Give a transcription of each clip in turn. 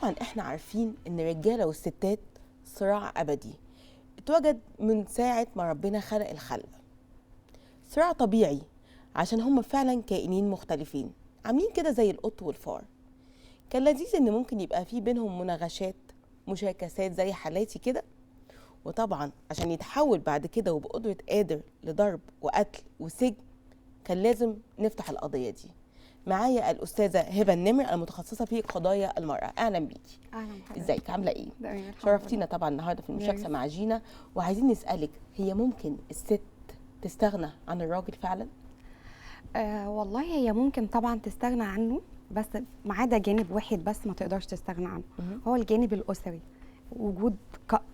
طبعا احنا عارفين ان الرجاله والستات صراع ابدي اتوجد من ساعه ما ربنا خلق الخلق. صراع طبيعي عشان هم فعلا كائنين مختلفين عاملين كده زي القط والفار. كان لذيذ ان ممكن يبقى في بينهم مناغشات مشاكسات زي حالاتي كده، وطبعا عشان يتحول بعد كده وبقدرة قادر لضرب وقتل وسجن كان لازم نفتح القضية دي. معايا الأستاذة هبة النمر المتخصصة في قضايا المرأة. أهلا بيكي. اهلا بحضرتك. ازيك عاملة ايه؟ تمام، شرفتينا طبعا النهارده في المشاركة مع جينا، وعايزين نسألك هي ممكن الست تستغنى عن الراجل فعلا؟ والله هي ممكن طبعا تستغنى عنه، بس ما عدا جانب واحد بس ما تقدرش تستغنى عنه. هو الجانب الاسري،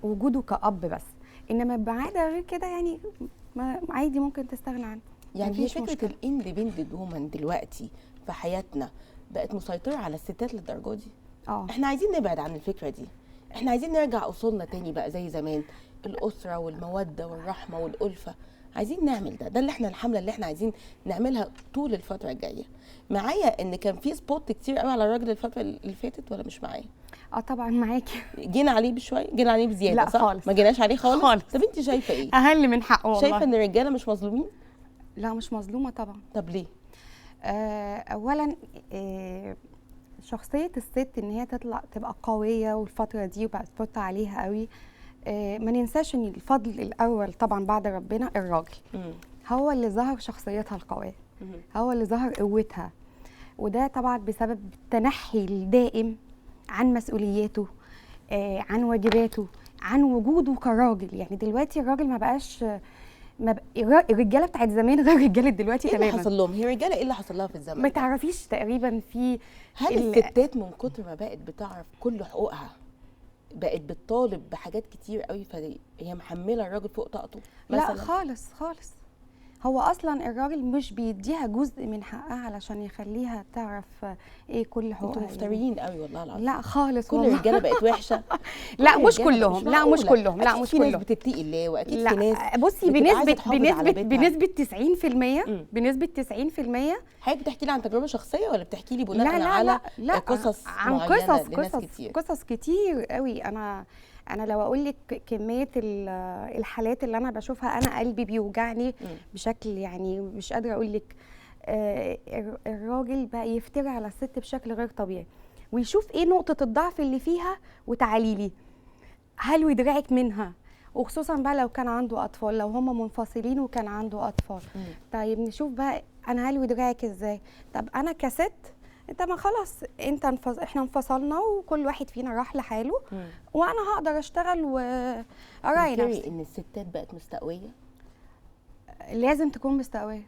وجوده كأب بس. انما ما عدا غير كده يعني عادي ممكن تستغنى عنه. يعني هي فكرة الاندبندنت وومن دلوقتي في حياتنا بقت مسيطرة على الستات للدرجة دي؟ احنا عايزين نبعد عن الفكرة دي، احنا عايزين نرجع اصولنا تاني بقى زي زمان، الأسرة والمودة والرحمة والألفة. عايزين نعمل ده اللي احنا الحملة اللي احنا عايزين نعملها طول الفترة الجاية. معايا ان كان في سبوت كتير قوي على الراجل الفترة اللي فاتت، ولا مش معايا؟ طبعا معاكي. جينا عليه بشويه، جينا عليه بزياده. لا صح؟ خالص. ما جيناش عليه خالص. طب انت شايفه ايه؟ اقل من حقه والله. شايفه ان الرجاله مش مظلومين؟ لا مش مظلومه طبعا. طب ليه؟ اولا شخصيه الست ان هي تبقى قويه، والفتره دي وبقى سبوت عليها قوي. ما ننساش ان الفضل الاول طبعا بعد ربنا الراجل. هو اللي ظهر شخصيتها القويه، هو اللي ظهر قوتها، وده طبعا بسبب التنحي الدائم عن مسؤولياته، عن واجباته، عن وجوده كراجل. يعني دلوقتي الراجل ما بقاش الرجاله بتاعت زمان غير رجاله دلوقتي تماما. ايه اللي حصل لهم؟ هي الرجاله ايه اللي حصل لها في الزمن؟ ما تعرفيش تقريبا في هل الستات من كتر ما بقت بتعرف كل حقوقها بقت بتطالب بحاجات كتير قوي، فهي محمله الراجل فوق طاقته مثلا؟ لا خالص خالص. هو اصلا الراجل مش بيديها جزء من حقها علشان يخليها تعرف ايه كل حقوقها. انتوا مفتريين قوي والله العظيم. لا خالص كل الرجاله بقت وحشه. لا مش كلهم، لا مش كلهم، لا مش كلهم. في ناس بتتقي الله، واكيد في ناس بصي بنسبه 90%، بنسبه 90%. حضرتك بتحكي لي عن تجربه شخصيه ولا بتحكي لي بناء على قصص عن قصص كتير قوي. انا لو اقول لك كميه الحالات اللي انا بشوفها انا قلبي بيوجعني بشكل يعني مش قادره اقول لك. الراجل بقى يفتري على الست بشكل غير طبيعي، ويشوف ايه نقطه الضعف اللي فيها وتعالي لي هلوي دراعك منها. وخصوصا بقى لو كان عنده اطفال، لو هم منفصلين وكان عنده اطفال. طيب نشوف بقى انا هلوي دراعك ازاي. طب انا كست انت ما خلاص احنا انفصلنا وكل واحد فينا راح لحاله، وانا هقدر اشتغل واراعي نفسي. ان الستات بقت مستقويه؟ لازم تكون مستقويه.